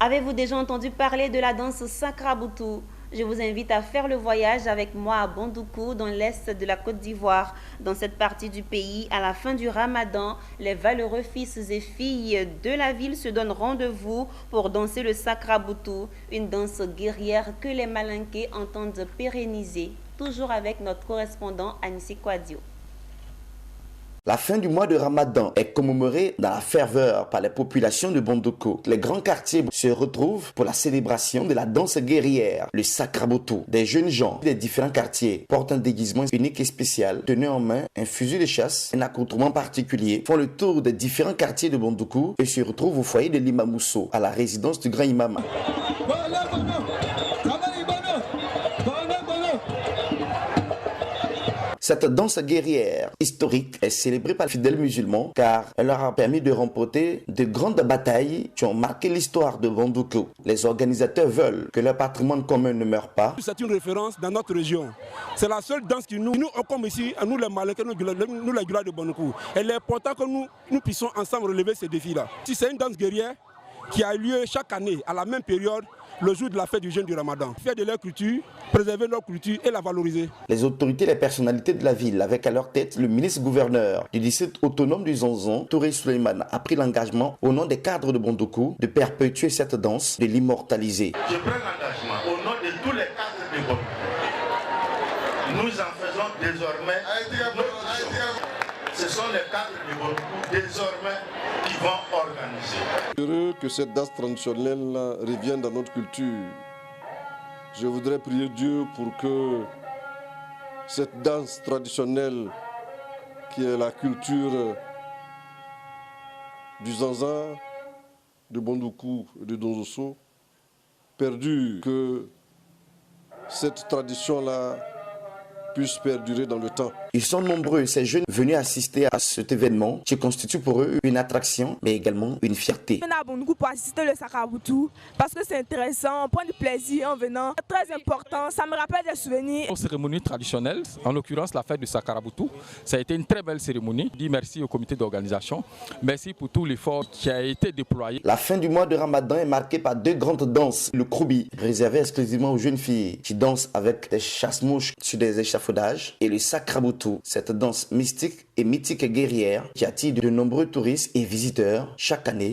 Avez-vous déjà entendu parler de la danse Sakraboutou? Je vous invite à faire le voyage avec moi à Bondoukou, dans l'est de la Côte d'Ivoire. Dans cette partie du pays, à la fin du Ramadan, les valeureux fils et filles de la ville se donnent rendez-vous pour danser le Sakraboutou, une danse guerrière que les Malinqués entendent pérenniser. Toujours avec notre correspondant Anissé Kouadio. La fin du mois de Ramadan est commémorée dans la ferveur par les populations de Bondoukou. Les grands quartiers se retrouvent pour la célébration de la danse guerrière, le Sakraboutou. Des jeunes gens des différents quartiers portent un déguisement unique et spécial, tenant en main un fusil de chasse, un accoutrement particulier, font le tour des différents quartiers de Bondoukou et se retrouvent au foyer de l'imam Mousso, à la résidence du grand imam. Cette danse guerrière historique est célébrée par les fidèles musulmans car elle leur a permis de remporter de grandes batailles qui ont marqué l'histoire de Bondoukou. Les organisateurs veulent que leur patrimoine commun ne meure pas. C'est une référence dans notre région. C'est la seule danse qui nous comme ici, nous les Malinqués, nous les Gula de Bondoukou. Et il est important que nous puissions ensemble relever ces défis-là. Si c'est une danse guerrière qui a lieu chaque année à la même période, le jour de la fête du jeûne du Ramadan. Faire de leur culture, préserver leur culture et la valoriser. Les autorités et les personnalités de la ville, avec à leur tête le ministre-gouverneur du district autonome du Zonzon, Touré Souleymane, a pris l'engagement au nom des cadres de Bondoukou de perpétuer cette danse, de l'immortaliser. Je prends l'engagement au nom de tous les cadres de Bondoukou. Nous en faisons désormais. Ce sont les cadres de Bondoukou désormais qui vont organiser. Heureux que cette danse traditionnelle revienne dans notre culture. Je voudrais prier Dieu pour que cette danse traditionnelle qui est la culture du Zanza, de Bondoukou et de Donzosso perdure, que cette tradition-là puisse perdurer dans le temps. Ils sont nombreux, ces jeunes venus assister à cet événement qui constitue pour eux une attraction, mais également une fierté. On a beaucoup pour assister le Sakraboutou parce que c'est intéressant, on prend du plaisir en venant. C'est très important, ça me rappelle des souvenirs. Une cérémonie traditionnelle, en l'occurrence la fête du Sakraboutou, ça a été une très belle cérémonie. Je dis merci au comité d'organisation, merci pour tout l'effort qui a été déployé. La fin du mois de Ramadan est marquée par deux grandes danses. Le Kroubi, réservé exclusivement aux jeunes filles qui dansent avec des chasse-mouches sur des échafaudages, et le Sakraboutou, cette danse mystique et mythique guerrière qui attire de nombreux touristes et visiteurs chaque année